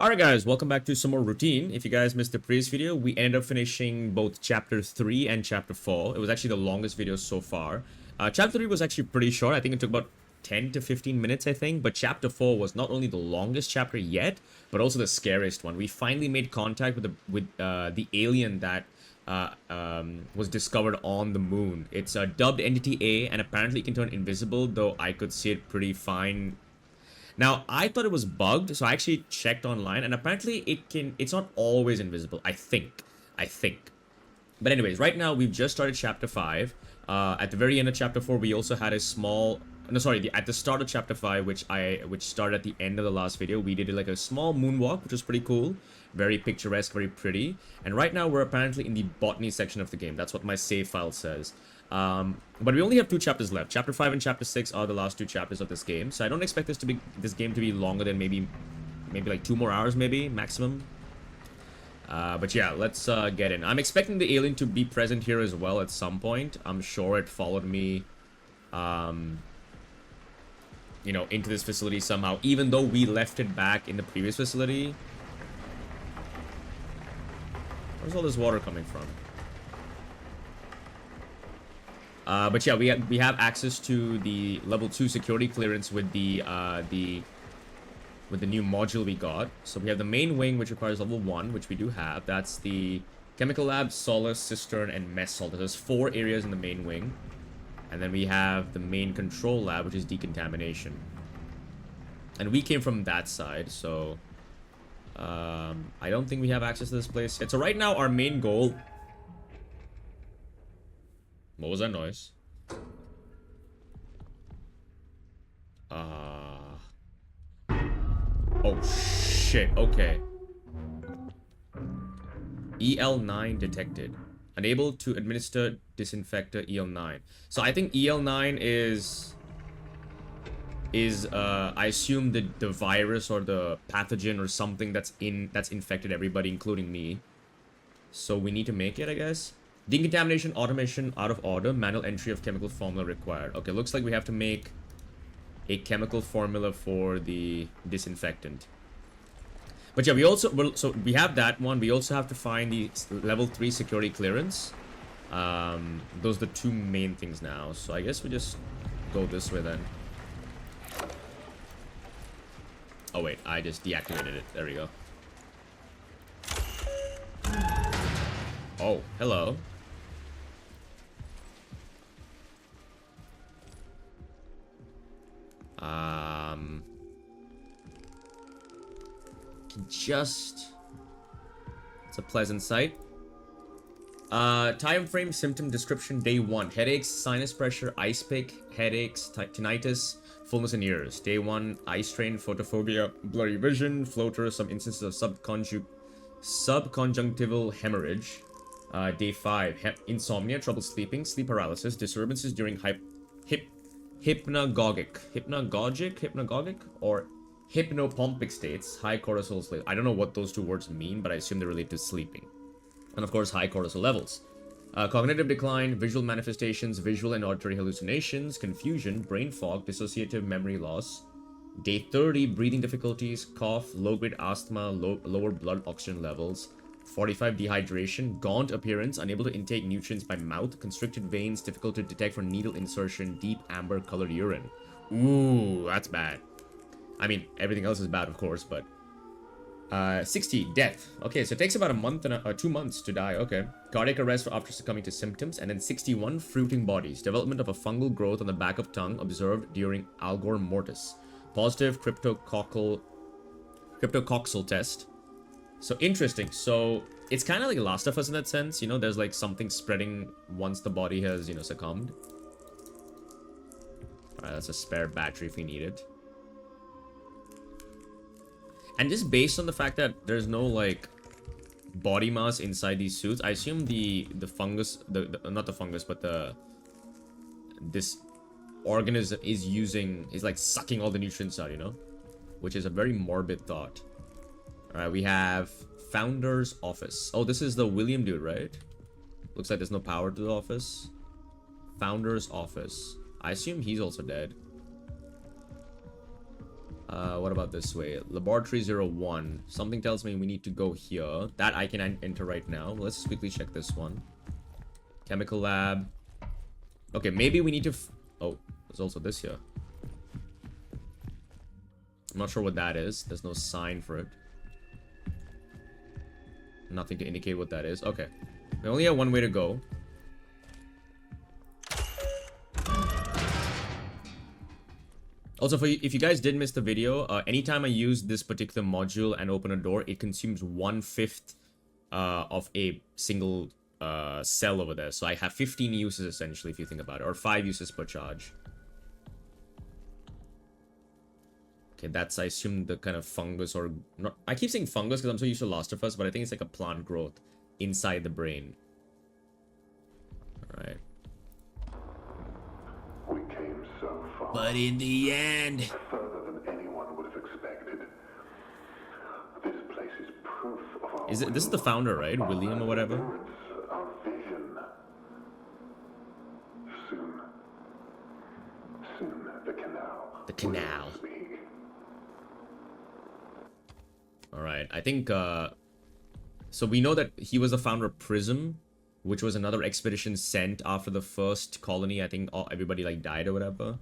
Alright guys, welcome back to some more routine. If you guys missed the previous video, we ended up finishing both chapter 3 and chapter 4. It was actually the longest video so far. Chapter 3 was actually pretty short. I think it took about 10 to 15 minutes, I think. But chapter 4 was not only the longest chapter yet, but also the scariest one. We finally made contact with the alien that was discovered on the moon. It's a dubbed Entity A, and apparently it can turn invisible, though I could see it pretty fine. Now, I thought it was bugged, so I actually checked online, and apparently it's not always invisible, I think. But anyways, right now, we've just started chapter 5. At the very end of chapter 4, we also had a small... No, sorry, at the start of chapter 5, which started at the end of the last video, we did like a small moonwalk, which was pretty cool. Very picturesque, very pretty. And right now, we're apparently in the botany section of the game. That's what my save file says. But we only have 2 chapters left. Chapter 5 and chapter 6 are the last 2 chapters of this game. So I don't expect this game to be longer than maybe like 2 more hours, maybe, maximum. But yeah, let's get in. I'm expecting the alien to be present here as well at some point. I'm sure it followed me, you know, into this facility somehow, even though we left it back in the previous facility. Where's all this water coming from? But yeah, we have access to the level 2 security clearance with the new module we got. So we have the main wing, which requires level 1, which we do have. That's the chemical lab, solace, cistern, and mess hall. There's 4 areas in the main wing. And then we have the main control lab, which is decontamination. And we came from that side, so I don't think we have access to this place yet. So right now, our main goal... What was that noise? Oh, shit. Okay. EL9 detected. Unable to administer Disinfector EL9. So I think EL9 is I assume the virus or the pathogen or something that's infected everybody, including me. So we need to make it, I guess. Decontamination, automation, out of order, manual entry of chemical formula required. Okay, looks like we have to make a chemical formula for the disinfectant. But yeah, we also, so we have that one. We also have to find the level 3 security clearance. Those are the 2 main things now. So I guess we just go this way then. Oh wait, I just deactivated it. There we go. Oh, hello. It's a pleasant sight. Time frame, symptom description, day 1. Headaches, sinus pressure, ice pick, headaches, tinnitus, fullness in ears. Day 1, eye strain, photophobia, blurry vision, floater, some instances of subconjunctival hemorrhage. Day 5, insomnia, trouble sleeping, sleep paralysis, disturbances during hypnagogic or hypnopompic states, high cortisol sleep. I don't know what those 2 words mean, but I assume they relate to sleeping. And of course, high cortisol levels. Cognitive decline, visual manifestations, visual and auditory hallucinations, confusion, brain fog, dissociative memory loss. Day 30, breathing difficulties, cough, low-grade asthma, lower blood oxygen levels. 45, dehydration, gaunt appearance, unable to intake nutrients by mouth, constricted veins, difficult to detect for needle insertion, deep amber colored urine. Ooh, that's bad. I mean, everything else is bad, of course, but... 60, death. Okay, so it takes about a month and 2 months to die. Okay. Cardiac arrest after succumbing to symptoms. And then 61, fruiting bodies. Development of a fungal growth on the back of tongue observed during Algor mortis. Positive cryptococcal test. So interesting. So it's kind of like Last of Us in that sense. You know, there's like something spreading once the body has, you know, succumbed. Alright, that's a spare battery if we need it. And just based on the fact that there's no, like, body mass inside these suits, I assume the fungus, not the fungus, but this organism is like sucking all the nutrients out, you know? Which is a very morbid thought. Alright, we have Founder's Office. Oh, this is the William dude, right? Looks like there's no power to the office. Founder's Office. I assume he's also dead. What about this way? Laboratory 01. Something tells me we need to go here. That I can enter right now. Let's just quickly check this one. Chemical lab. Okay, maybe we need to... Oh, there's also this here. I'm not sure what that is. There's no sign for it. Nothing to indicate what that is. Okay. We only have one way to go. Also, if you guys did miss the video, anytime I use this particular module and open a door, it consumes 1/5 of a single cell over there. So I have 15 uses essentially, if you think about it, or 5 uses per charge. Okay, that's, I assume, the kind of fungus or not. I keep saying fungus because I'm so used to Last of Us, but I think it's like a plant growth inside the brain. All right. We came so far. But in the end, Further than anyone would have expected. This place is proof of our this is the founder, right? William or whatever. Our vision. Soon the canal. The canal. will speak. All right. I think so we know that he was the founder of Prism, which was another expedition sent after the first colony. I think everybody like died or whatever.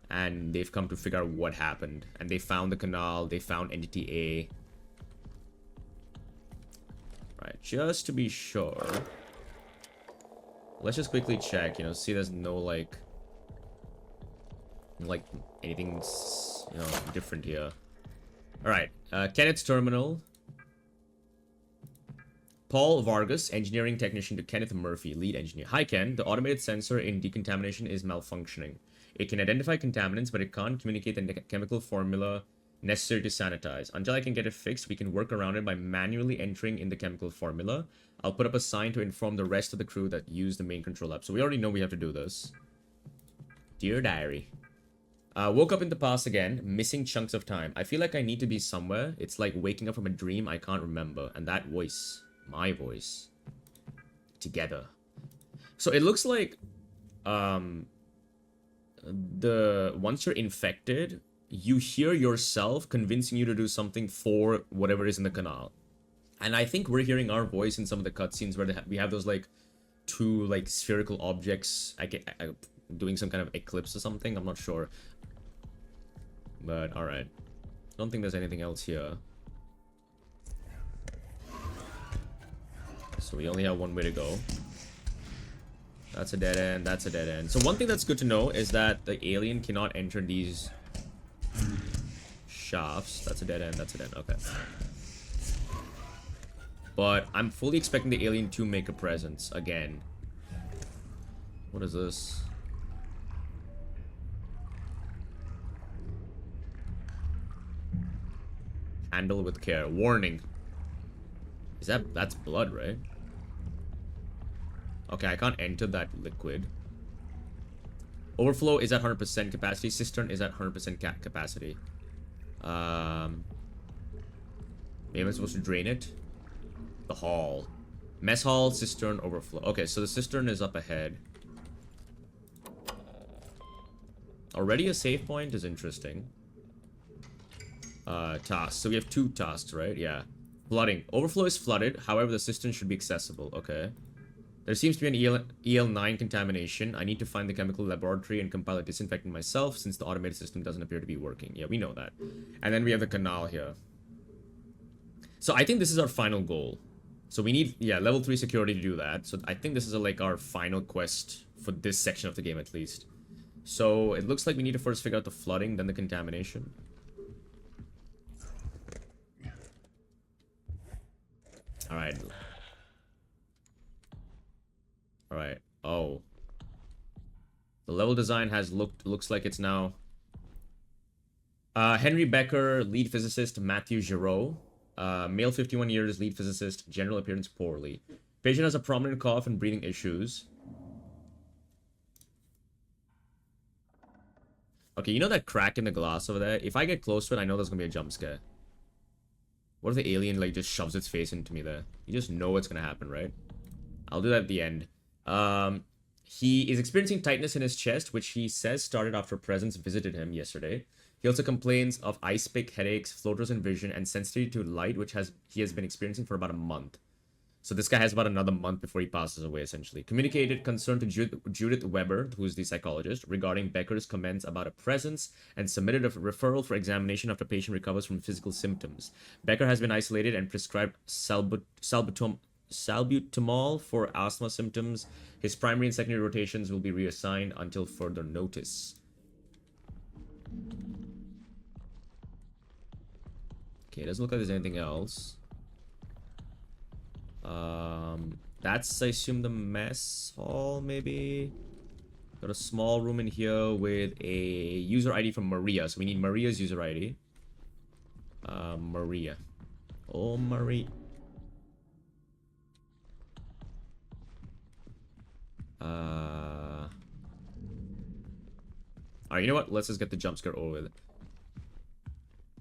And they've come to figure out what happened. And they found the canal. They found Entity A. Right, just to be sure. Let's just quickly check, you know, see there's no like anything, you know, different here. All right, Kenneth's terminal. Paul Vargas, engineering technician, to Kenneth Murphy, lead engineer. Hi, Ken. The automated sensor in decontamination is malfunctioning. It can identify contaminants, but it can't communicate the chemical formula necessary to sanitize. Until I can get it fixed, we can work around it by manually entering in the chemical formula. I'll put up a sign to inform the rest of the crew that use the main control lab. So we already know we have to do this. Dear diary. Woke up in the past again, missing chunks of time. I feel like I need to be somewhere. It's like waking up from a dream I can't remember. And that voice, my voice, together. So it looks like once you're infected, you hear yourself convincing you to do something for whatever is in the canal. And I think we're hearing our voice in some of the cutscenes where we have those like 2 like spherical objects doing some kind of eclipse or something. I'm not sure. But alright. I don't think there's anything else here. So we only have one way to go. That's a dead end, that's a dead end. So one thing that's good to know is that the alien cannot enter these shafts. That's a dead end, that's a dead end, okay. But I'm fully expecting the alien to make a presence again. What is this? Handle with care. Warning. That's blood, right? Okay, I can't enter that liquid. Overflow is at 100% capacity. Cistern is at 100% capacity. Maybe I'm supposed to drain it. The hall. Mess hall, cistern, overflow. Okay, so the cistern is up ahead. Already a save point is interesting. Tasks. So we have 2 tasks, right? Yeah. Flooding. Overflow is flooded. However, the cistern should be accessible. Okay. There seems to be an EL9 contamination. I need to find the chemical laboratory and compile a disinfectant myself since the automated system doesn't appear to be working. Yeah, we know that. And then we have the canal here. So I think this is our final goal. So we need, yeah, level 3 security to do that. So I think this is like our final quest for this section of the game at least. So it looks like we need to first figure out the flooding, then the contamination. Alright. Alright. Oh. The level design has looks like it's now Henry Becker, lead physicist. Matthew Giraud, male, 51 years, lead physicist. General appearance poorly. Patient has a prominent cough and breathing issues. Okay, you know that crack in the glass over there? If I get close to it, I know there's gonna be a jump scare. What if the alien like just shoves its face into me there? You just know what's gonna happen, right? I'll do that at the end. He is experiencing tightness in his chest, which he says started after Presence visited him yesterday. He also complains of ice pick, headaches, floaters in vision, and sensitivity to light, which he has been experiencing for about a month. So this guy has about another month before he passes away, essentially. Communicated concern to Judith Weber, who's the psychologist, regarding Becker's comments about a presence, and submitted a referral for examination after patient recovers from physical symptoms. Becker has been isolated and prescribed salbutamol for asthma symptoms. His primary and secondary rotations will be reassigned until further notice. Okay, it doesn't look like there's anything else. That's, I assume, the mess hall, maybe? Got a small room in here with a user ID from Maria. So we need Maria's user ID. Maria. Oh, Marie. Alright, you know what? Let's just get the jump scare over with.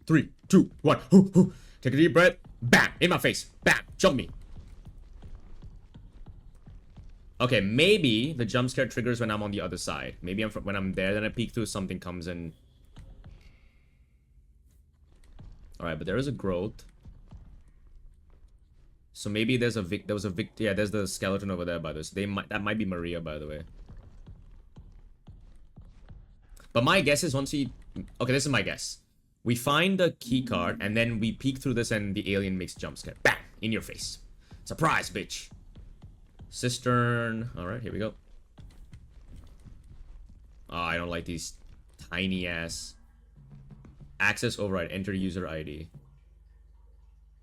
3, 2, 1. Take a deep breath. Bam! In my face. Bam! Jump me. Okay, maybe the jump scare triggers when I'm on the other side. Maybe when I'm there, then I peek through, something comes in. Alright, but there is a growth. So maybe there's a yeah, there's the skeleton over there by this. That might be Maria, by the way. But my guess is okay, this is my guess. We find the key card and then we peek through this and the alien makes jump scare. Bam! In your face. Surprise, bitch. Cistern. Alright, here we go. Oh, I don't like these tiny ass. Access override. Enter user ID.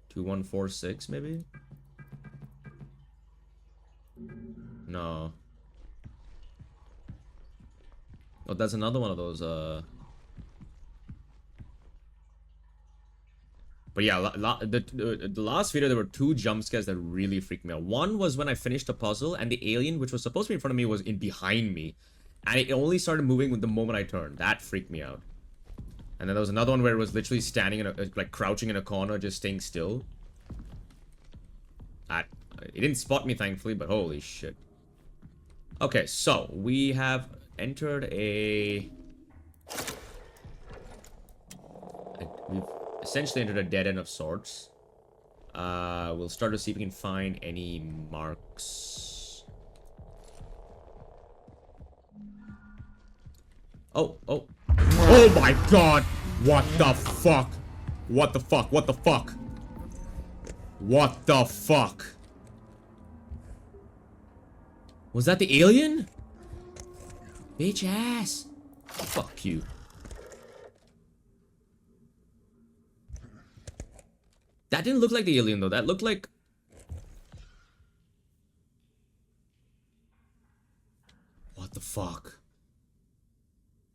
2146 maybe? No. Oh, that's another one of those, But yeah, the last video, there were 2 jump scares that really freaked me out. One was when I finished the puzzle, and the alien, which was supposed to be in front of me, was behind me. And it only started moving with the moment I turned. That freaked me out. And then there was another one where it was literally standing like crouching in a corner, just staying still. It didn't spot me, thankfully, but holy shit. Okay, so we have entered a... We've essentially entered a dead end of sorts. We'll start to see if we can find any marks. Oh my god! What the fuck? What the fuck? What the fuck? What the fuck? Was that the alien? Bitch ass. Fuck you. That didn't look like the alien though. That looked like... What the fuck?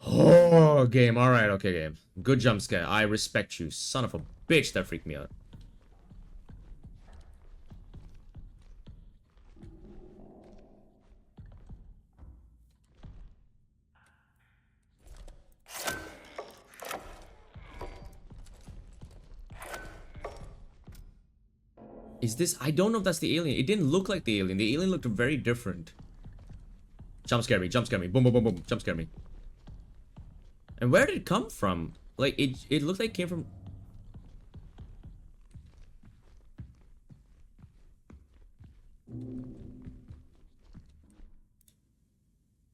Oh, game. Alright, okay, game. Good jump scare. I respect you. Son of a bitch, that freaked me out. Is this... I don't know if that's the alien. It didn't look like the alien. The alien looked very different. Jump scare me. Jump scare me. Boom, boom, boom, boom. Jump scare me. And where did it come from? Like, it looked like it came from...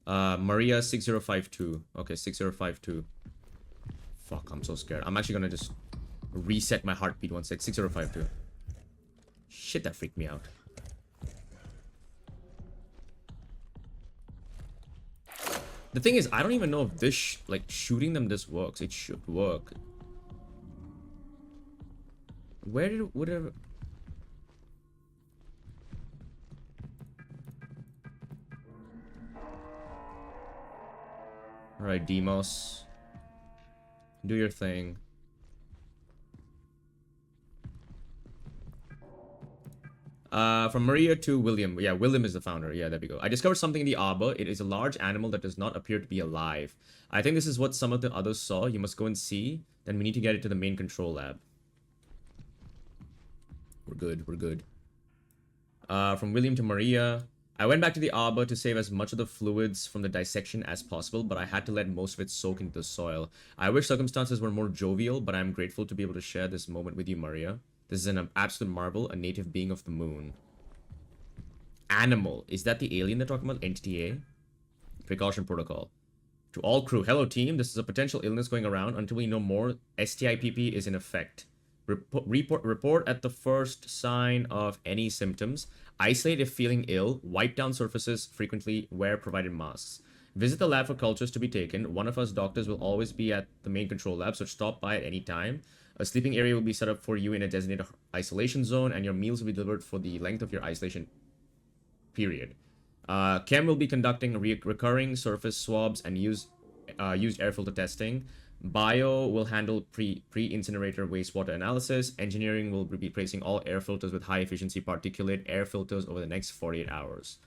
Maria 6052. Okay, 6052. Fuck, I'm so scared. I'm actually gonna just reset my heartbeat 6052. Shit, that freaked me out. The thing is, I don't even know if this, like, shooting them this works. It should work. Where did it, whatever... Alright, Demos. Do your thing. From Maria to William. Yeah, William is the founder. Yeah, there we go. I discovered something in the arbor. It is a large animal that does not appear to be alive. I think this is what some of the others saw. You must go and see. Then we need to get it to the main control lab. We're good. We're good. From William to Maria. I went back to the arbor to save as much of the fluids from the dissection as possible, but I had to let most of it soak into the soil. I wish circumstances were more jovial, but I'm grateful to be able to share this moment with you, Maria. This is an absolute marvel, a native being of the moon. Animal. Is that the alien they're talking about? Entity A? Precaution protocol. To all crew, hello team, this is a potential illness going around. Until we know more, STIPP is in effect. Report at the first sign of any symptoms. Isolate if feeling ill. Wipe down surfaces frequently. Wear provided masks. Visit the lab for cultures to be taken. One of us doctors will always be at the main control lab, so stop by at any time. A sleeping area will be set up for you in a designated isolation zone, and your meals will be delivered for the length of your isolation period. Chem will be conducting recurring surface swabs and used air filter testing. Bio will handle pre-incinerator wastewater analysis. Engineering will be replacing all air filters with high-efficiency particulate air filters over the next 48 hours.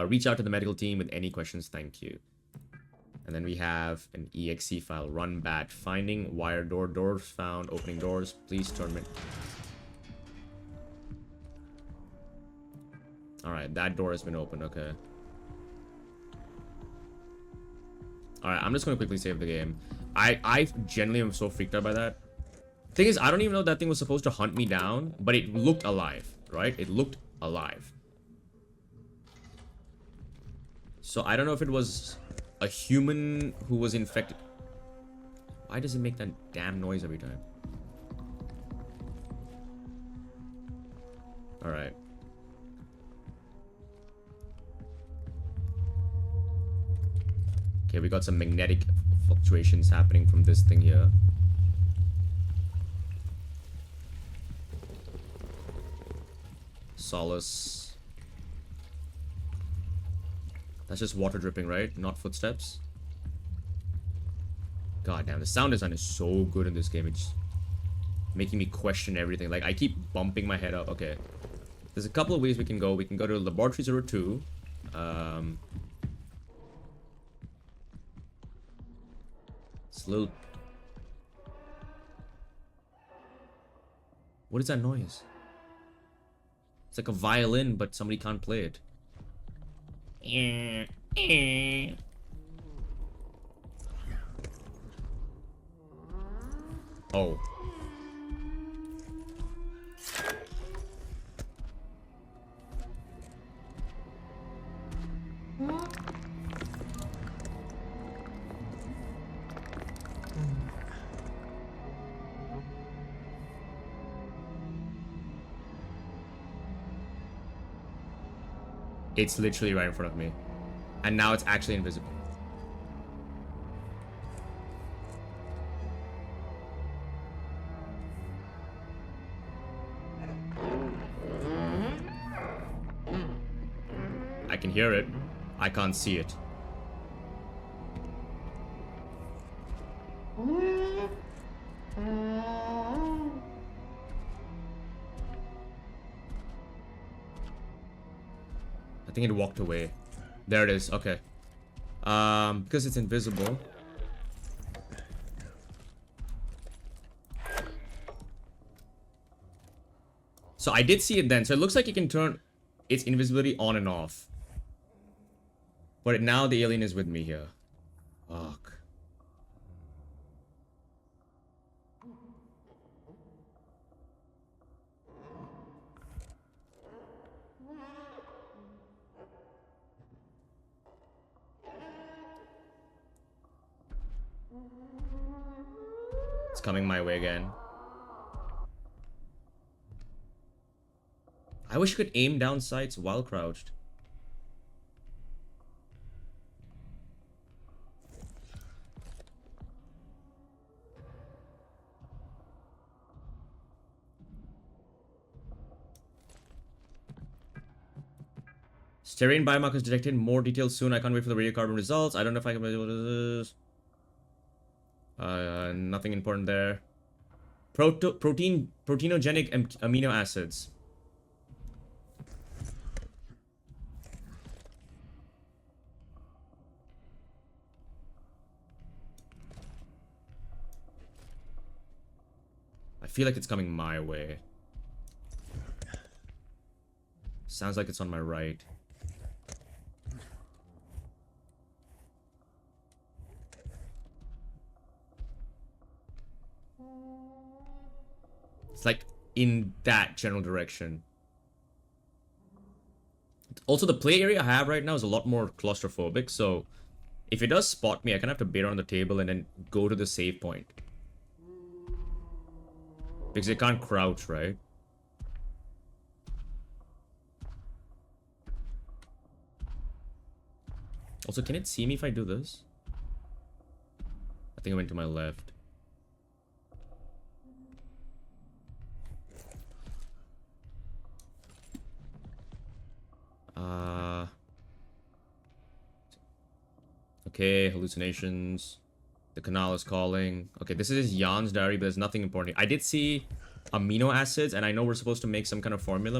Reach out to the medical team with any questions. Thank you. And then we have an exe file. Run bat. Finding wire door. Doors found. Opening doors. Please terminate. Alright, that door has been opened. Okay. Alright, I'm just gonna quickly save the game. I genuinely am so freaked out by that. Thing is, I don't even know that thing was supposed to hunt me down, but it looked alive, right? It looked alive. So I don't know if it was a human who was infected. Why does it make that damn noise every time? Alright. Okay, we got some magnetic fluctuations happening from this thing here. Solace. That's just water dripping, right? Not footsteps. God damn, the sound design is so good in this game. It's making me question everything. Like, I keep bumping my head up. Okay. There's a couple of ways we can go. We can go to Laboratory 02. It's a little... What is that noise? It's like a violin, but somebody can't play it. Oh. It's literally right in front of me. And now it's actually invisible. I can hear it. I can't see it. I think it walked away. There it is. Okay. Because it's invisible. So I did see it then. So it looks like you can turn its invisibility on and off. But now the alien is with me here. Fuck. It's coming my way again. I wish you could aim down sights while crouched. Sterane biomarkers detected. More details soon. I can't wait for the radiocarbon results. I don't know if I can be able to do this. Nothing important there. Proteinogenic amino acids. I feel like it's coming my way. Sounds like it's on my right. It's like in that general direction. Also, the play area I have right now is a lot more claustrophobic, so if it does spot me, I kind of have to bait on the table and then go to the save point. Because it can't crouch, right? Also, can it see me if I do this? I think I went to my left. Okay, hallucinations. The canal is calling. Okay, this is Jan's diary, but there's nothing important. I did see amino acids, and I know we're supposed to make some kind of formula,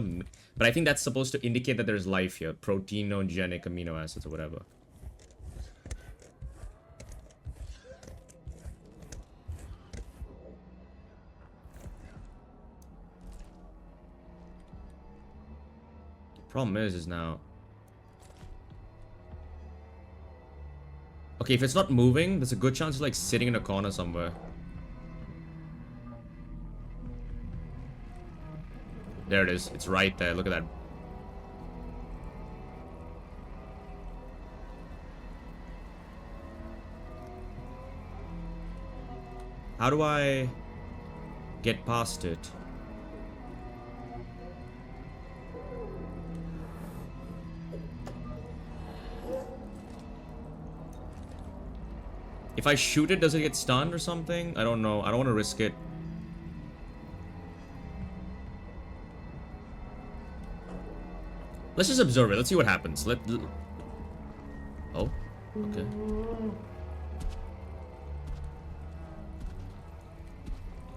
but I think that's supposed to indicate that there's life here. Proteinogenic amino acids or whatever. Problem is now... Okay, if it's not moving, there's a good chance it's like sitting in a corner somewhere. There it is. It's right there. Look at that. How do I get past it? If I shoot it, does it get stunned or something? I don't know. I don't want to risk it. Let's just observe it. Let's see what happens. Oh, okay.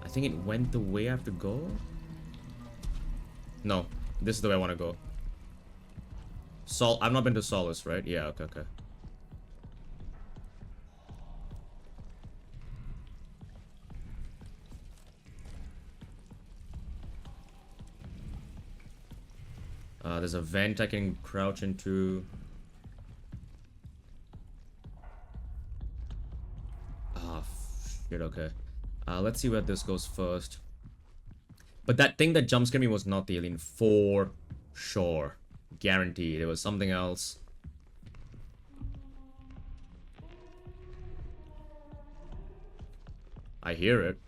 I think it went the way I have to go. No, this is the way I want to go. I've not been to Solace, right? Yeah, okay, okay. There's a vent I can crouch into. Ah, shit, okay. Let's see where this goes first. But that thing that jumpscared me was not the alien, for sure. Guaranteed. There was something else. I hear it.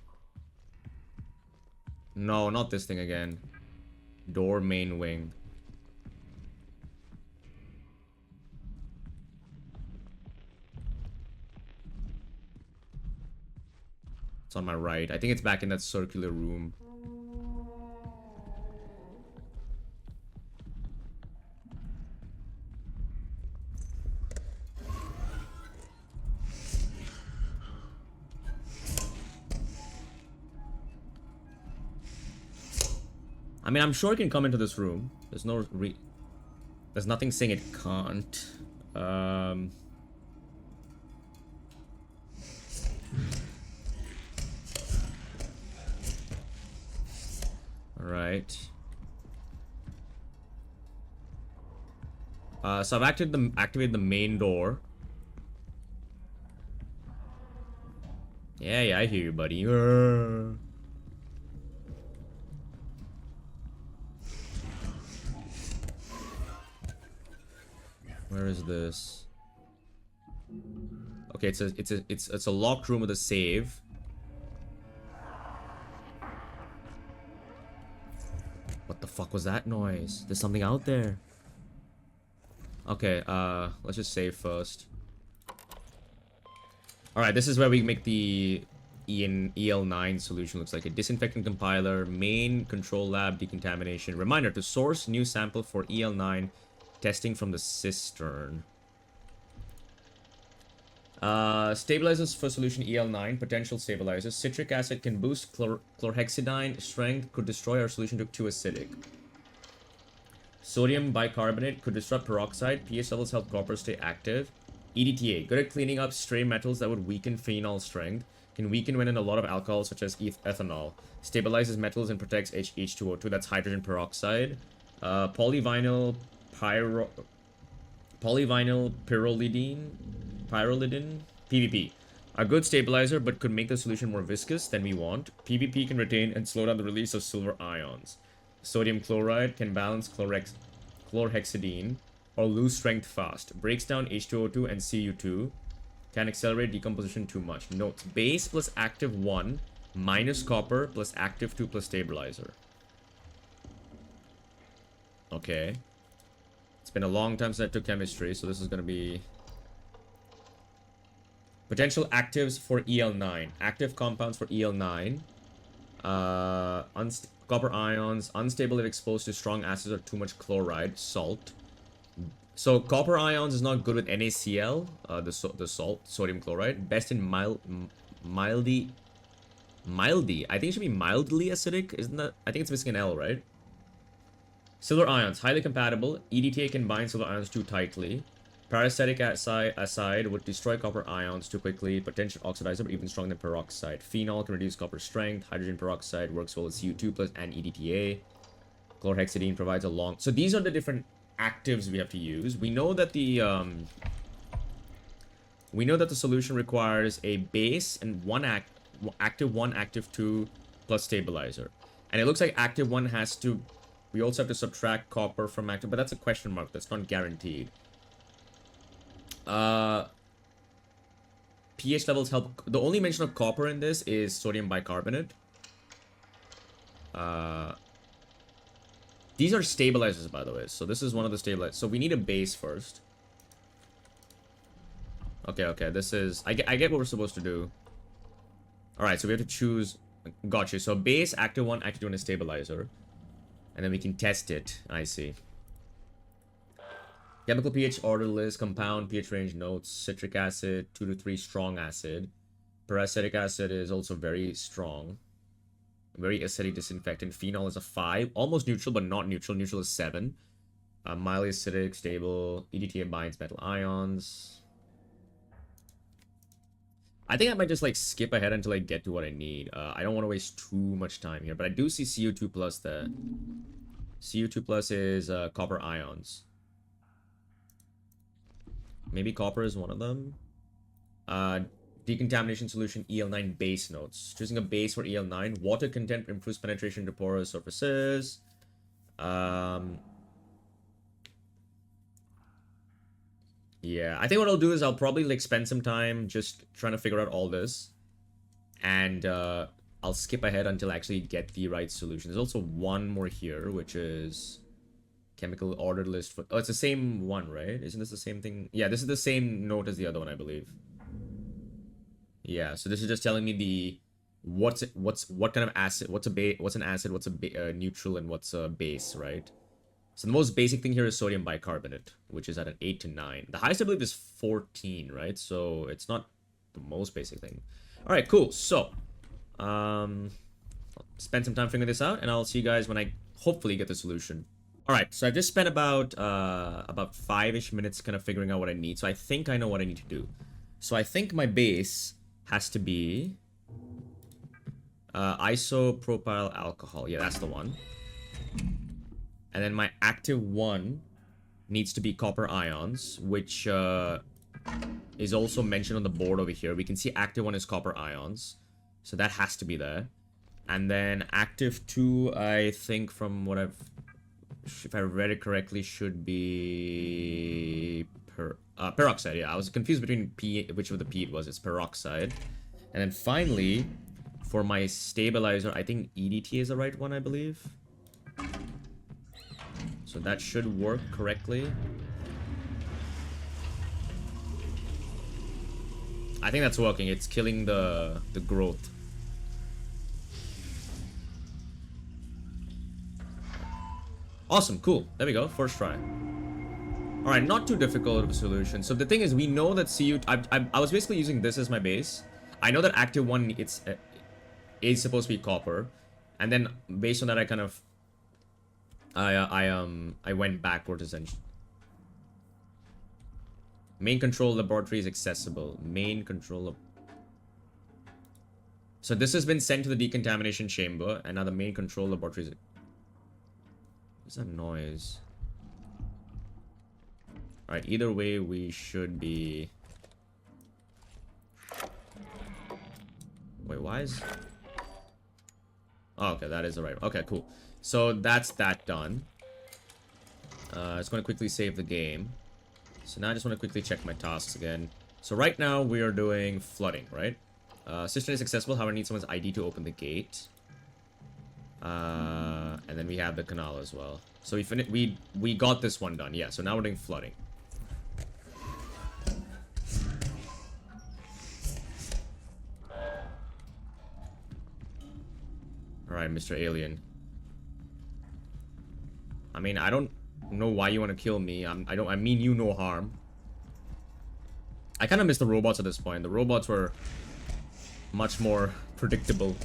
No, not this thing again. Door main wing. It's on my right. I think it's back in that circular room. I mean, I'm sure it can come into this room. There's no there's nothing saying it can't. Alright. So I've activated the main door. Yeah, I hear you, buddy. Where is this? Okay, it's a locked room with a save. What the fuck was that noise? There's something out there. Okay, let's just save first. Alright, this is where we make the EL9 solution. Looks like a disinfectant compiler, main control lab decontamination. Reminder to source new sample for EL9 testing from the cistern. Stabilizers for solution EL9, potential stabilizers. Citric acid can boost chlorhexidine strength, could destroy our solution too acidic. Sodium bicarbonate could disrupt peroxide. pH levels help copper stay active. EDTA, good at cleaning up stray metals that would weaken phenol strength. Can weaken when in a lot of alcohol such as ethanol. Stabilizes metals and protects H2O2, that's hydrogen peroxide. Polyvinyl pyrrolidine, PVP. A good stabilizer, but could make the solution more viscous than we want. PVP can retain and slow down the release of silver ions. Sodium chloride can balance chlorhexidine or lose strength fast. Breaks down H2O2 and Cu2. Can accelerate decomposition too much. Notes: base plus active 1 minus copper plus active 2 plus stabilizer. Okay. It's been a long time since I took chemistry, so this is going to be... Potential actives for EL9. Active compounds for EL9. Copper ions. Unstable if exposed to strong acids or too much chloride. Salt. So copper ions is not good with NaCl, the salt, sodium chloride. Best in mildly, I think it should be mildly acidic, isn't that? I think it's missing an L, right? Silver ions, highly compatible. EDTA can bind silver ions too tightly. Parasitic acid would destroy copper ions too quickly. Potential oxidizer, but even stronger than peroxide. Phenol can reduce copper strength. Hydrogen peroxide works well with Cu2 plus and EDTA. Chlorhexidine provides a long... So these are the different actives we have to use. We know that the solution requires a base and active 1, active 2 plus stabilizer. And it looks like active 1 has to... We also have to subtract copper from active, but that's a question mark. That's not guaranteed. pH levels help. The only mention of copper in this is sodium bicarbonate. These are stabilizers, by the way. So this is one of the stabilizers. So we need a base first. Okay. This is... I get what we're supposed to do. Alright, so we have to choose... Gotcha. So base, active 1, active 2, and a stabilizer. And then we can test it. I see. Chemical pH order list, compound pH range notes, citric acid, 2 to 3 strong acid. Peracetic acid is also very strong. Very acidic disinfectant. Phenol is a 5. Almost neutral, but not neutral. Neutral is 7. Mildly acidic, stable. EDTA binds metal ions. I think I might just like skip ahead until I get to what I need. I don't want to waste too much time here, but I do see CO2 plus there. CO2 plus is copper ions. Maybe copper is one of them. Decontamination solution EL9 base notes. Choosing a base for EL9. Water content improves penetration to porous surfaces. Yeah, I think what I'll do is I'll probably like spend some time just trying to figure out all this. And I'll skip ahead until I actually get the right solution. There's also one more here, which is chemical order list for... Oh, it's the same one, right? Isn't this the same thing? Yeah, this is the same note as the other one, I believe. Yeah, so this is just telling me the... what kind of acid, what's an acid, what's a neutral, and what's a base, right? So the most basic thing here is sodium bicarbonate, which is at an 8 to 9. The highest I believe is 14, right? So it's not the most basic thing. All right, cool. So, I'll spend some time figuring this out, and I'll see you guys when I hopefully get the solution. All right, so I just spent about 5-ish minutes kind of figuring out what I need. So I think I know what I need to do. So I think my base has to be isopropyl alcohol. Yeah, that's the one. And then my active 1 needs to be copper ions, which is also mentioned on the board over here. We can see active 1 is copper ions. So that has to be there. And then active 2, I think from what I've... If I read it correctly, should be... peroxide, yeah. I was confused between which of the P it was. It's peroxide. And then finally, for my stabilizer, I think EDT is the right one, I believe. So that should work correctly. I think that's working. It's killing the growth. Awesome, cool. There we go. First try. Alright, not too difficult of a solution. So the thing is, we know that I was basically using this as my base. I know that active 1 is supposed to be copper. And then based on that, I kind of... I went backwards essentially. Main control laboratory is accessible. Main control... So this has been sent to the decontamination chamber, and now the main control laboratory is... What's that noise? Alright, either way, we should be... Wait, why is... Oh, okay, that is the right... Okay, cool. So that's that done. Just going to quickly save the game. So now I just want to quickly check my tasks again. So right now we are doing flooding, right? Cistern is successful, however I need someone's ID to open the gate. And then we have the canal as well. So we got this one done, yeah. So now we're doing flooding. Alright, Mr. Alien. I mean, I don't know why you want to kill me. I mean you no harm. I kind of miss the robots at this point. The robots were much more predictable.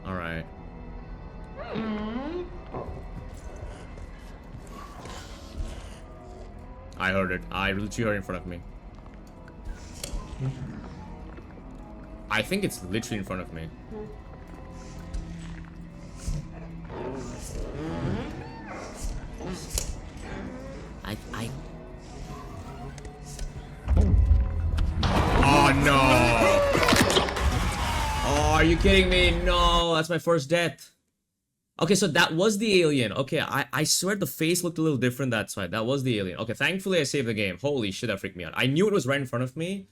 Alright. I heard it. I literally heard it in front of me. I think it's literally in front of me. Oh no! Oh, are you kidding me? No, that's my first death. Okay, so that was the alien. Okay, I swear the face looked a little different. That's why. That was the alien. Okay, thankfully I saved the game. Holy shit, that freaked me out. I knew it was right in front of me.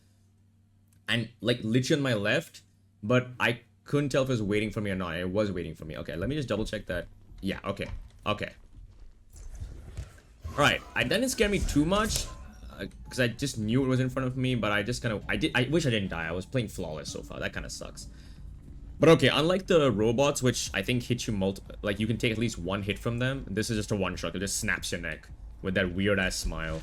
And, like, literally on my left. But I couldn't tell if it was waiting for me or not. It was waiting for me. Okay, let me just double check that. Yeah, okay. Okay. Alright, that didn't scare me too much. Because I just knew it was in front of me. But I just kind of... I wish I didn't die. I was playing flawless so far. That kind of sucks. But okay, unlike the robots, which I think hit you like you can take at least one hit from them, this is just a one-shot. It just snaps your neck with that weird-ass smile.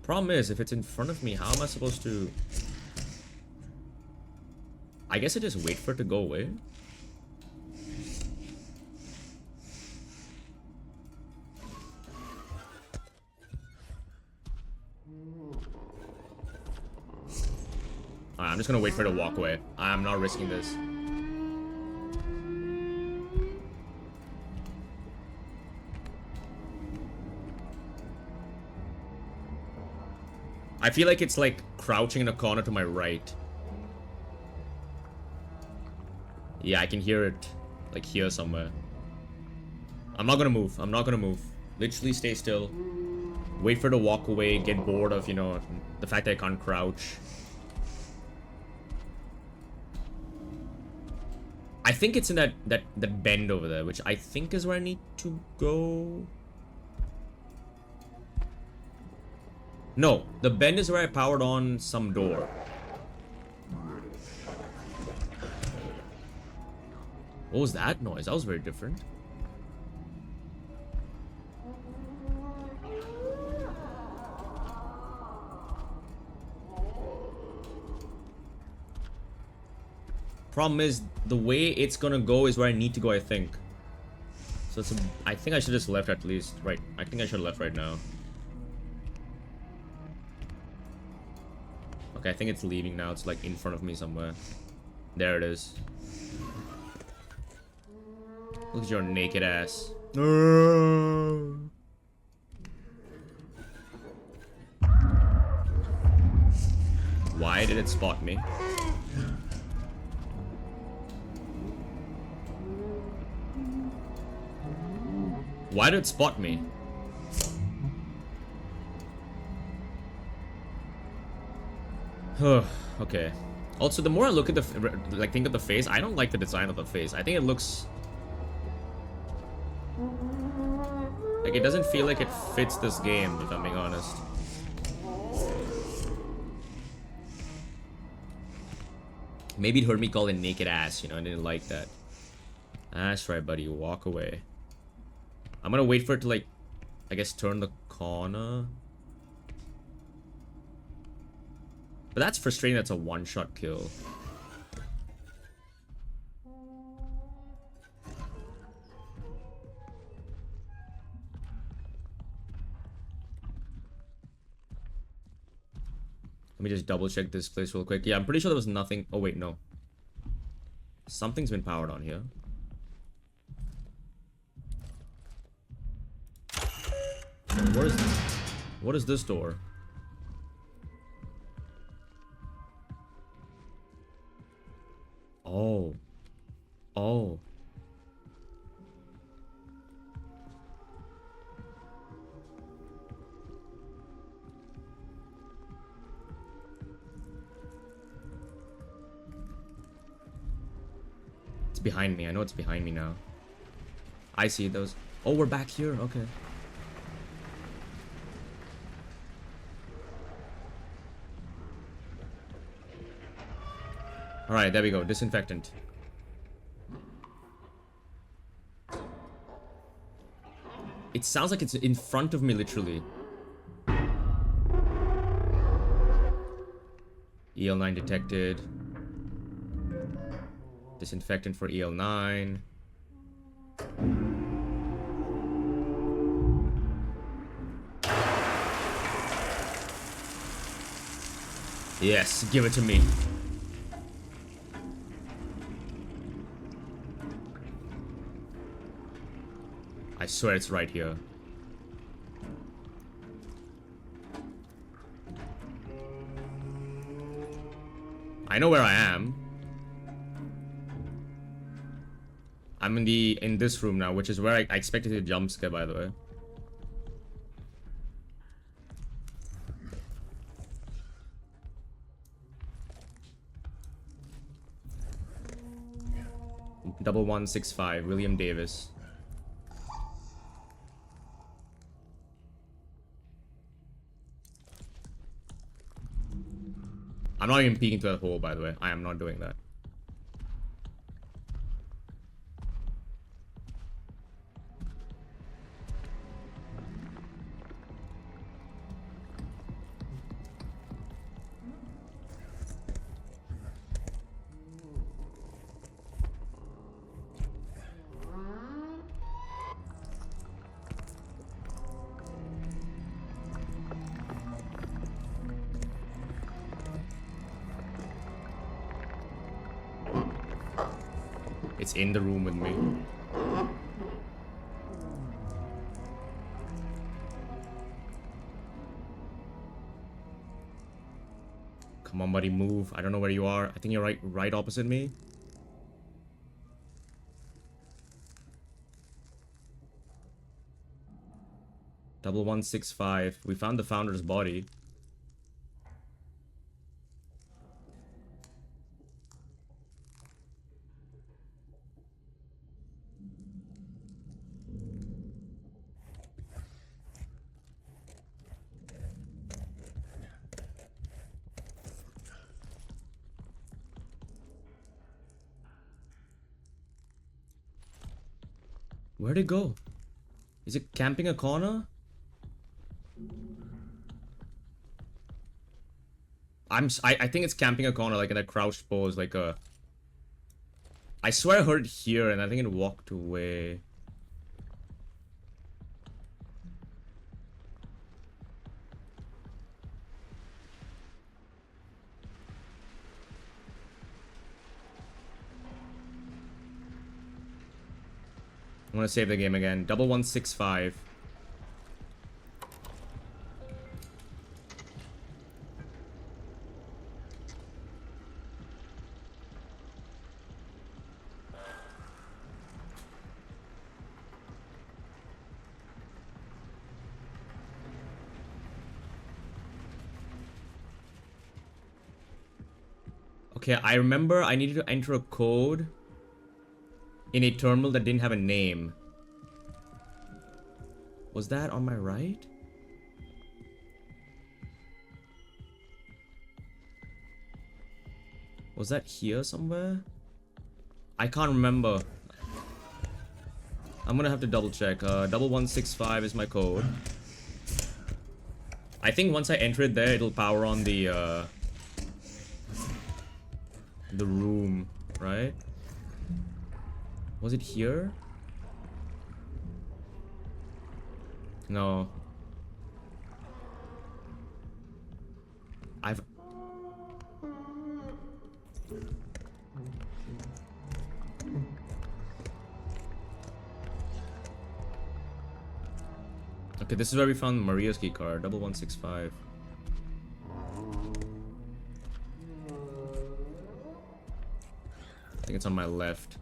Problem is, if it's in front of me, how am I supposed to... I guess I just wait for it to go away? Alright, I'm just gonna wait for it to walk away. I'm not risking this. I feel like it's like crouching in a corner to my right. Yeah, I can hear it like here somewhere. I'm not gonna move. I'm not gonna move. Literally stay still. Wait for it to walk away, get bored of, you know, the fact that I can't crouch. I think it's in that bend over there, which I think is where I need to go. No, the bend is where I powered on some door. What was that noise? That was very different. Problem is, the way it's gonna go is where I need to go, I think. So it's I think I should just left at least. Right. I think I should have left right now. Okay, I think it's leaving now. It's like in front of me somewhere. There it is. Look at your naked ass. Why did it spot me? Why did it spot me? Okay. Also, the more I look at the think of the face, I don't like the design of the face. I think it looks like it doesn't feel like it fits this game, if I'm being honest. Maybe it heard me call it naked ass, you know, I didn't like that. That's right, buddy. Walk away. I'm gonna wait for it to, like, I guess turn the corner. But that's frustrating. That's a one-shot kill. me just double check this place real quick. Yeah, I'm pretty sure there was nothing. Oh, wait, no. Something's been powered on here. What is this door? Oh. Oh. It's behind me. I know it's behind me now. I see those. Oh, we're back here. Okay. Alright, there we go. Disinfectant. It sounds like it's in front of me, literally. EL9 detected. Disinfectant for EL9. Yes, give it to me. I swear it's right here. I know where I am. I'm in this room now, which is where I expected a jump scare, by the way. Double 165, William Davis. I'm not even peeking through that hole, by the way. I am not doing that. It's in the room with me. Come on, buddy, move. I don't know where you are. I think you're right opposite me. Double 165. We found the founder's body. Where'd it go? Is it camping a corner? I think it's camping a corner, like in a crouched pose, like a... I swear I heard it here, and I think it walked away. I'm gonna save the game again. Double 165. Okay, I remember I needed to enter a code in a terminal that didn't have a name. Was that on my right? Was that here somewhere? I can't remember. I'm gonna have to double check. Double 165 is my code. I think once I enter it there, it'll power on the room, right? Was it here? No. Okay, this is where we found Maria's key card. 1165. I think it's on my left.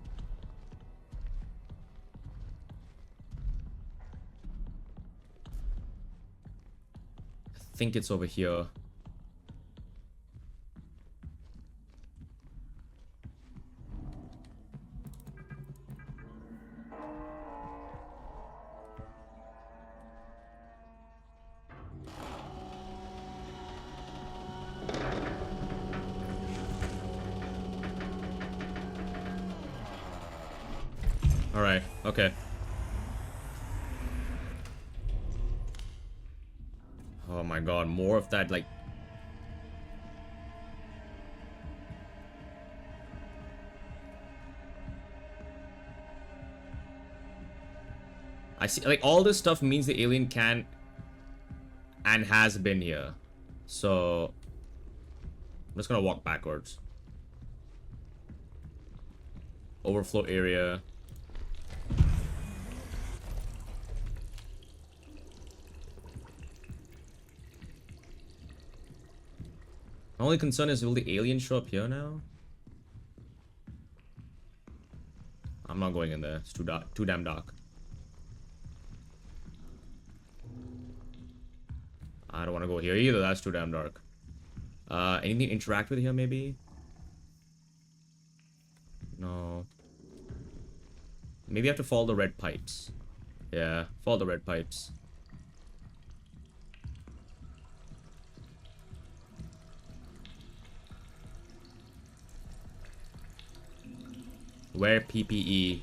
I think it's over here. Alright, okay. Oh my god, more of that, like... I see, like, all this stuff means the alien can and has been here. So... I'm just gonna walk backwards. Overflow area. My only concern is, will the alien show up here now? I'm not going in there. It's too dark, too damn dark. I don't want to go here either. That's too damn dark. Anything to interact with here, maybe? No. Maybe I have to follow the red pipes. Yeah, follow the red pipes. Wear PPE.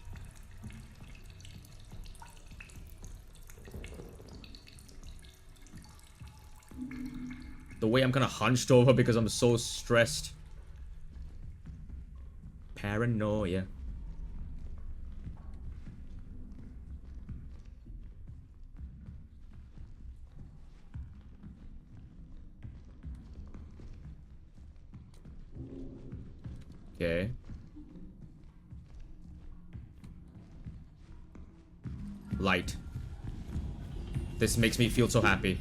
The way I'm kind of hunched over because I'm so stressed. Paranoia. Okay. Light. This makes me feel so happy.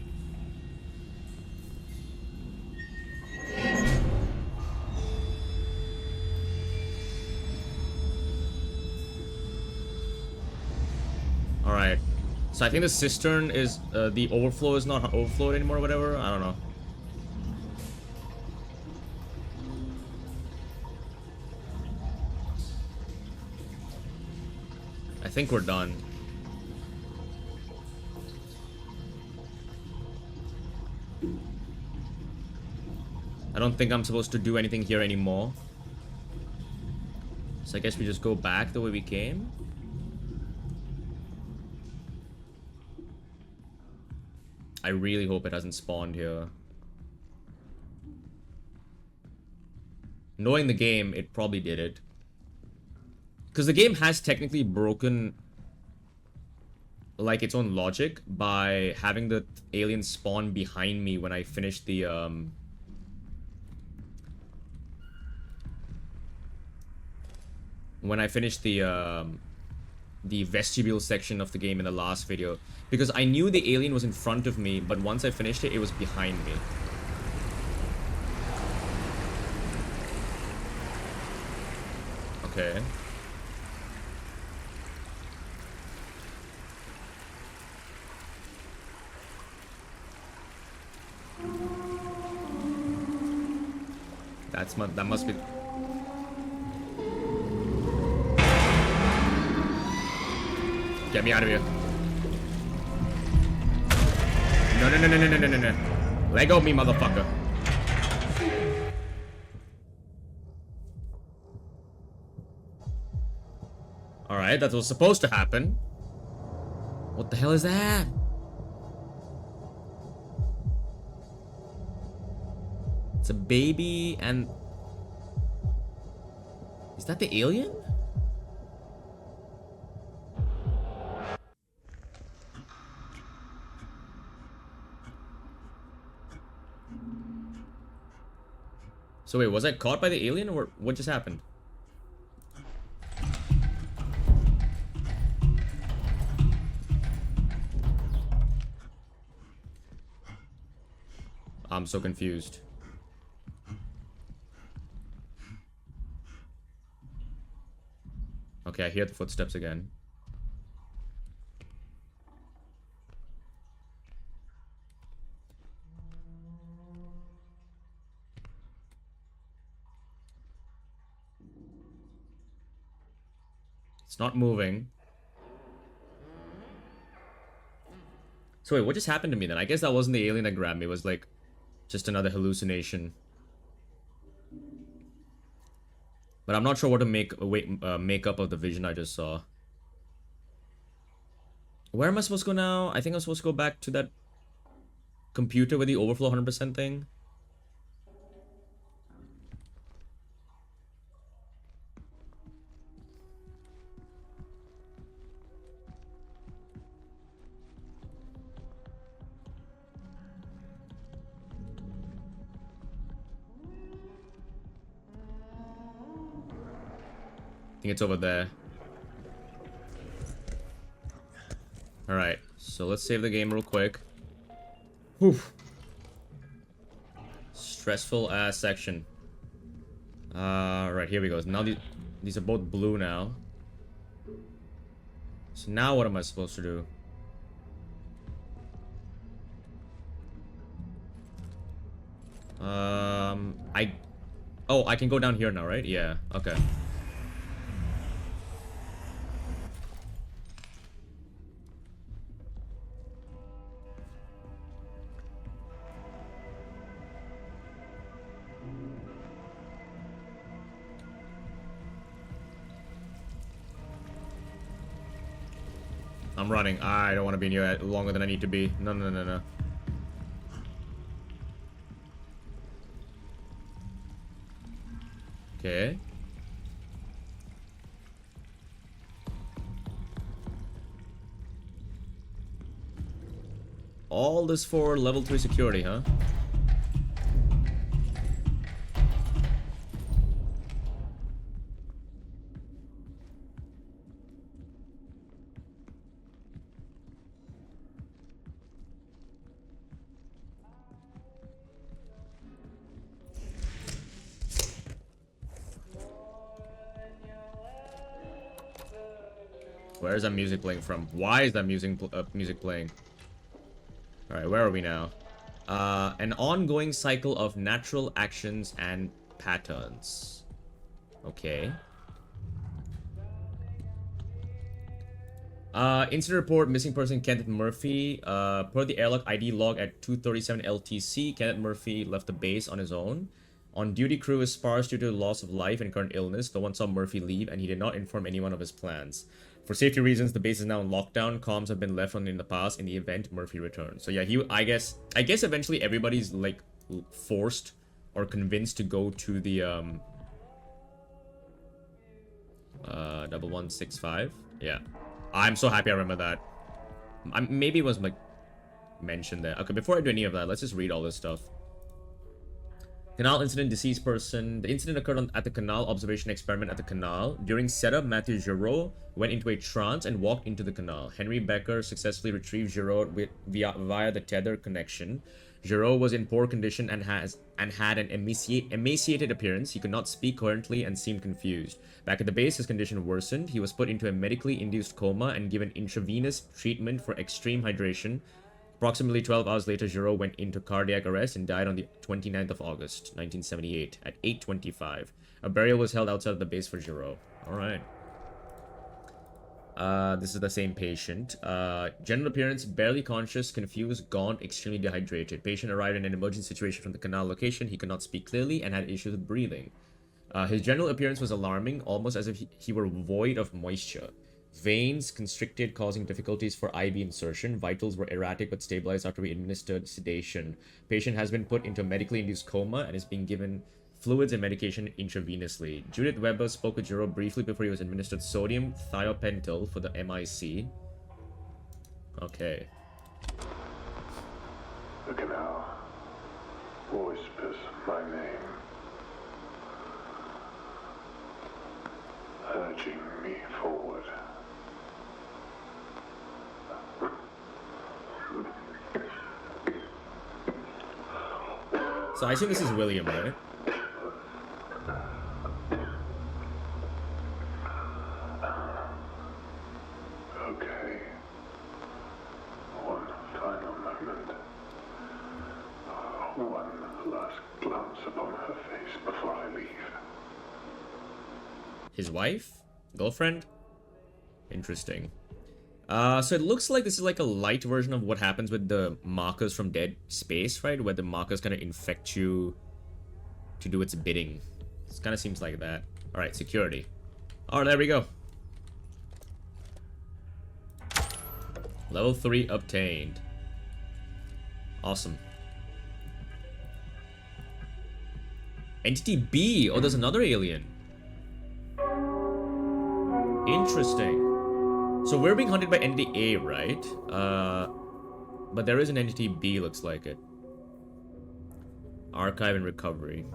Alright. So I think the cistern is, the overflow is not overflowed anymore or whatever. I don't know. I think we're done. I don't think I'm supposed to do anything here anymore. So I guess we just go back the way we came. I really hope it hasn't spawned here. Knowing the game, it probably did it. Because the game has technically broken like its own logic by having the alien spawn behind me when I finished the vestibule section of the game in the last video, because I knew the alien was in front of me, but once I finished it, it was behind me. Okay. That must be. Get me out of here. No, no, no, no, no, no, no, no. Let go of me, motherfucker. Alright, that's what's supposed to happen. What the hell is that? It's a baby and... Is that the alien? So wait, was I caught by the alien or what just happened? I'm so confused. Okay, I hear the footsteps again. It's not moving. So wait, what just happened to me then? I guess that wasn't the alien that grabbed me. It was like just another hallucination. But I'm not sure what to make up of the vision I just saw. Where am I supposed to go now? I think I'm supposed to go back to that computer with the overflow 100% thing. I think it's over there. Alright, so let's save the game real quick. Whew. Stressful ass section. Right, here we go. Now these are both blue now. So now what am I supposed to do? Oh, I can go down here now, right? Yeah, okay. I'm running. I don't want to be in here longer than I need to be. No, no, no, no. Okay. All this for level 3 security, huh? Where is that music playing from? Why is that music playing? Alright, where are we now? An ongoing cycle of natural actions and patterns. Okay. Incident report, missing person Kenneth Murphy. Per the airlock ID log at 2:37 LTC, Kenneth Murphy left the base on his own. On duty crew is sparse due to loss of life and current illness. No one saw Murphy leave, and he did not inform anyone of his plans. For safety reasons, the base is now in lockdown. Comms have been left on in the past in the event Murphy returns. So yeah, I guess eventually everybody's like forced or convinced to go to the 1165. Yeah, I'm so happy I remember that. Maybe it was like mentioned there. Okay, before I do any of that, let's just read all this stuff. Canal incident, deceased person. The incident occurred at the canal observation experiment at the canal. During setup, Matthew Giraud went into a trance and walked into the canal. Henry Becker successfully retrieved Giraud via the tether connection. Giraud was in poor condition and had an emaciated appearance. He could not speak coherently and seemed confused. Back at the base, his condition worsened. He was put into a medically induced coma and given intravenous treatment for extreme hydration. Approximately 12 hours later, Giraud went into cardiac arrest and died on the 29th of August, 1978, at 8:25. A burial was held outside of the base for Giraud. Alright. This is the same patient. General appearance, barely conscious, confused, gaunt, extremely dehydrated. Patient arrived in an emergency situation from the canal location. He could not speak clearly and had issues with breathing. His general appearance was alarming, almost as if he were void of moisture. Veins constricted, causing difficulties for IV insertion. Vitals were erratic but stabilized after we administered sedation. Patient has been put into a medically induced coma and is being given fluids and medication intravenously. Judith Weber spoke with Giraud briefly before he was administered sodium thiopental for the MIC. Okay. The canal whispers my name, urging me forward. So I assume this is William, right? Okay. One final moment. One last glance upon her face before I leave. His wife? Girlfriend? Interesting. So it looks like this is like a light version of what happens with the markers from Dead Space, right? Where the markers kind of infect you to do its bidding. It kind of seems like that. Alright, security. Alright, there we go. Level 3 obtained. Awesome. Entity B! Oh, there's another alien. Interesting. So we're being hunted by Entity A, right? But there is an Entity B, looks like it. Archive and recovery.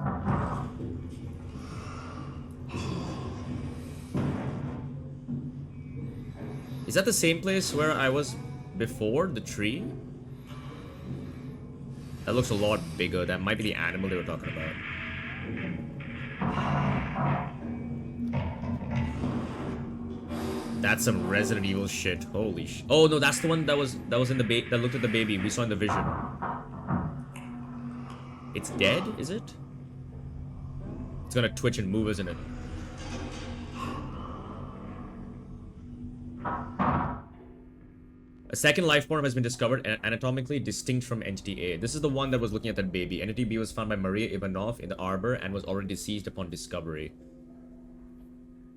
Is that the same place where I was before? The tree? That looks a lot bigger. That might be the animal they were talking about. That's some Resident Evil shit. Holy sh! Oh no, that's the one that was in the that looked at the baby. We saw in the vision. It's dead, is it? It's gonna twitch and move, isn't it? A second life form has been discovered, anatomically distinct from Entity A. This is the one that was looking at that baby. Entity B was found by Maria Ivanov in the arbor and was already deceased upon discovery.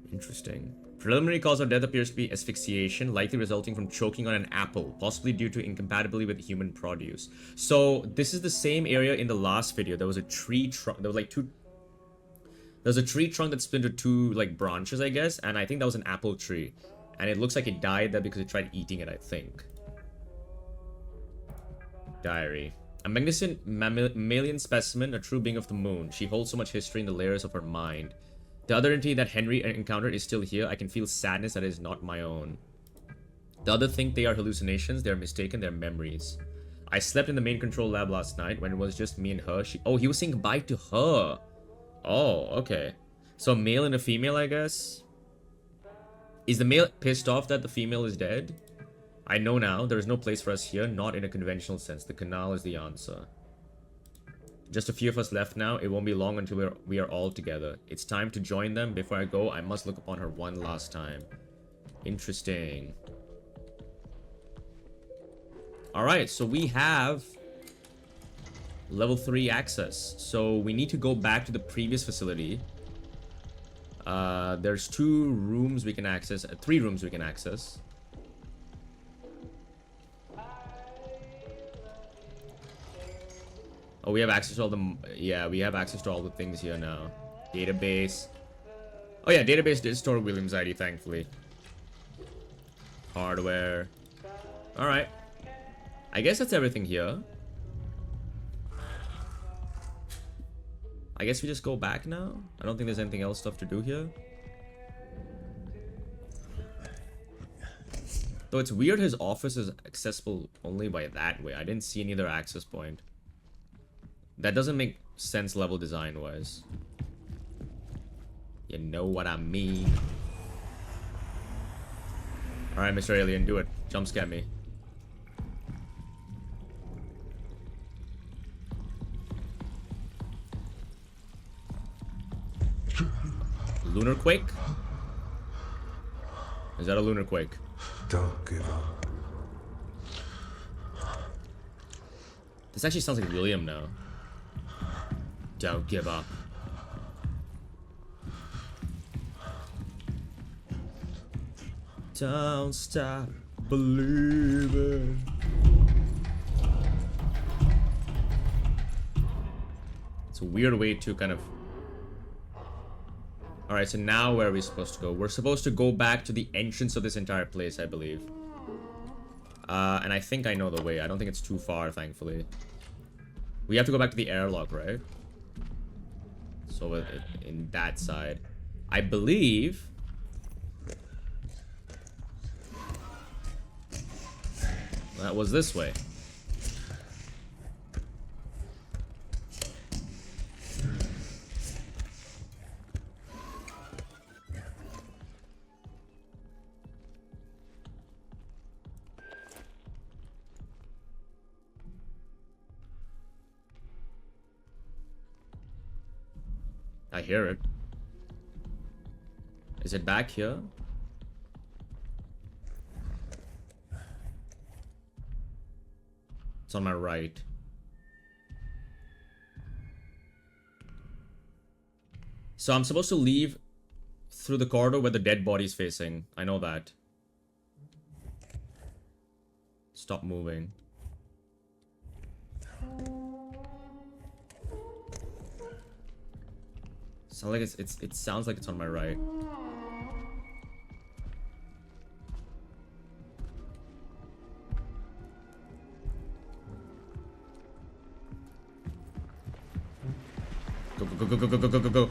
Interesting. Preliminary cause of death appears to be asphyxiation, likely resulting from choking on an apple, possibly due to incompatibility with human produce. So this is the same area in the last video. There was a tree trunk. There was like two. There's a tree trunk that split into two like branches, I guess, and I think that was an apple tree. And it looks like it died there because it tried eating it, I think. Diary. A magnificent mammalian specimen, a true being of the moon. She holds so much history in the layers of her mind. The other entity that Henry encountered is still here. I can feel sadness that is not my own. The other think they are hallucinations. They are mistaken. They are memories. I slept in the main control lab last night when it was just me and her. Oh, he was saying goodbye to her. Oh, okay. So a male and a female, I guess. Is the male pissed off that the female is dead? I know now. There is no place for us here, not in a conventional sense. The canal is the answer. Just a few of us left now. It won't be long until we are all together. It's time to join them. Before I go, I must look upon her one last time. Interesting. Alright, so we have level 3 access. So we need to go back to the previous facility. There's 2 rooms we can access, 3 rooms we can access. Oh, we have access to all the, yeah, we have access to all the things here now. Database. Oh yeah, database did store William's ID, thankfully. Hardware. Alright. I guess that's everything here. I guess we just go back now. I don't think there's anything else stuff to do here. Though it's weird his office is accessible only by that way. I didn't see any other access point. That doesn't make sense level design wise. You know what I mean. Alright, Mr. Alien, do it. Jump scare me. Lunar quake? Is that a lunar quake? Don't give up. This actually sounds like William now. Don't give up. Don't stop believing. It's a weird way to kind of... Alright, so now where are we supposed to go? We're supposed to go back to the entrance of this entire place, I believe. And I think I know the way. I don't think it's too far, thankfully. We have to go back to the airlock, right? So in that side. I believe... that was this way. I hear it. Is it back here? It's on my right. So I'm supposed to leave through the corridor where the dead body's facing. I know that. Stop moving. It sounds like it's on my right. Go, go, go, go, go, go, go, go, go.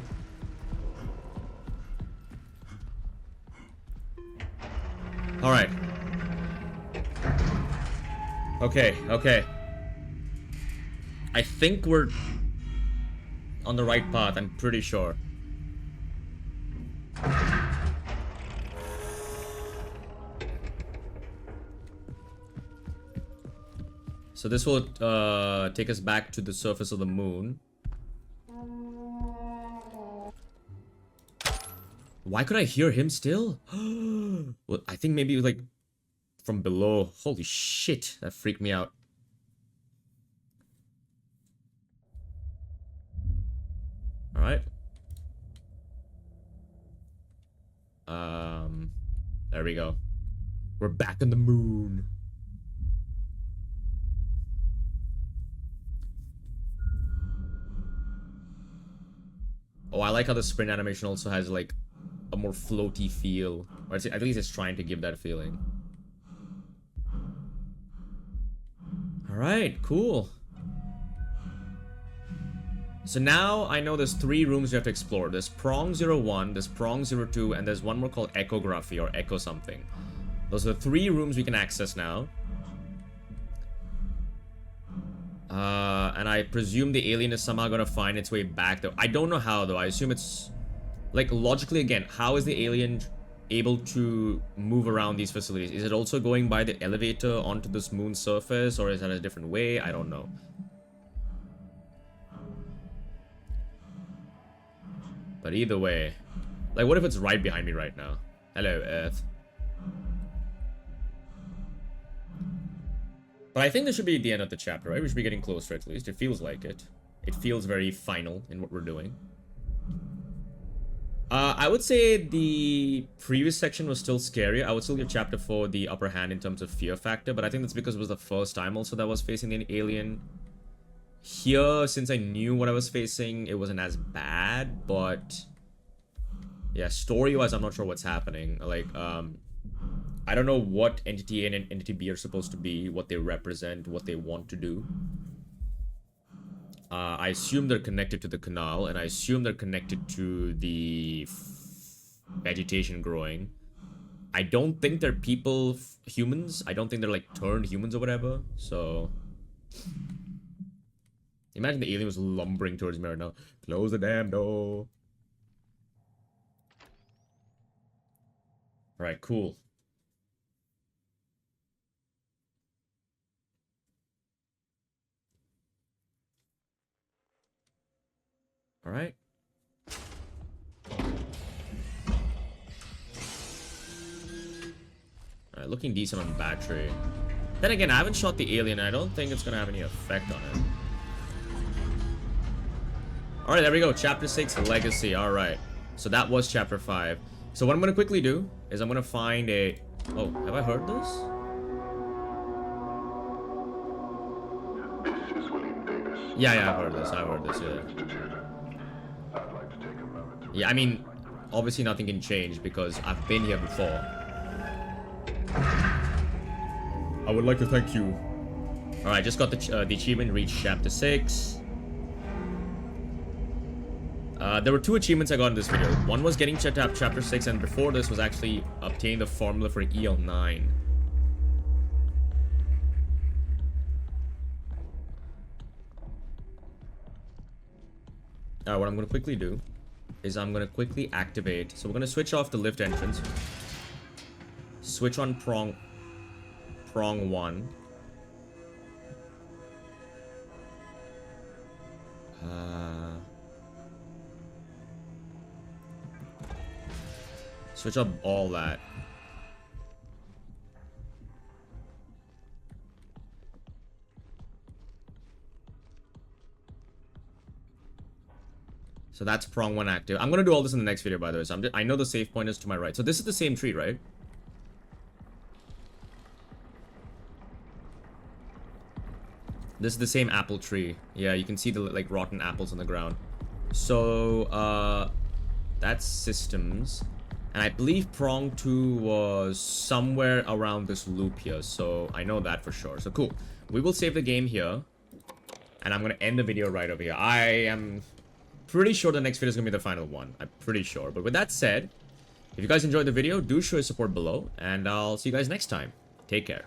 Alright. Okay, okay. I think we're on the right path, I'm pretty sure. So this will take us back to the surface of the moon. Why could I hear him still? Well, I think maybe it was like from below. Holy shit, that freaked me out. All right. There we go. We're back on the moon. Oh, I like how the sprint animation also has like a more floaty feel. Or at least it's trying to give that feeling. Alright, cool. So now I know there's 3 rooms we have to explore. There's Prong 01, there's Prong 02, and there's one more called Echography or Echo something. Those are the 3 rooms we can access now. And I presume the alien is somehow gonna find its way back though. I don't know how though. I assume it's... Like, logically again, how is the alien able to move around these facilities? Is it also going by the elevator onto this moon surface, or is that a different way? I don't know. But either way, like, what if it's right behind me right now? Hello, Earth. But I think this should be the end of the chapter, right? We should be getting closer at least. It feels like it. It feels very final in what we're doing. I would say the previous section was still scarier. I would still give chapter 4 the upper hand in terms of fear factor, but I think that's because it was the first time also that I was facing an alien. Here, since I knew what I was facing, it wasn't as bad, but yeah, story-wise, I'm not sure what's happening. Like, I don't know what entity A and entity B are supposed to be, what they represent, what they want to do. I assume they're connected to the canal, and I assume they're connected to the vegetation growing. I don't think they're people, humans. I don't think they're like turned humans or whatever. So imagine the alien was lumbering towards me right now. Close the damn door. All right, cool. All right. Alright, looking decent on battery. Then again, I haven't shot the alien, and I don't think it's gonna have any effect on it. Alright, there we go. Chapter 6, Legacy. Alright. So that was Chapter 5. So what I'm gonna quickly do is I'm gonna find a... Oh, have I heard this? This is William Davis. Yeah, I've heard this. I've heard this, yeah. Institute. I'd like to take a moment to Yeah, I mean, obviously nothing can change because I've been here before. I would like to thank you. Alright, just got the achievement, reached Chapter 6. There were 2 achievements I got in this video. One was getting Chapter 6, and before this was actually obtaining the formula for EL9. Alright, what I'm going to quickly do is I'm going to quickly activate. So we're going to switch off the lift entrance. Switch on prong 1. Switch up all that. So that's prong 1 active. I'm gonna do all this in the next video, by the way. So I know the save point is to my right. So this is the same tree, right? This is the same apple tree. Yeah, you can see the like rotten apples on the ground. So that's systems. And I believe prong 2 was somewhere around this loop here. So I know that for sure. So cool. We will save the game here. And I'm gonna end the video right over here. I am pretty sure the next video is gonna be the final one. I'm pretty sure. But with that said, if you guys enjoyed the video, do show your support below. And I'll see you guys next time. Take care.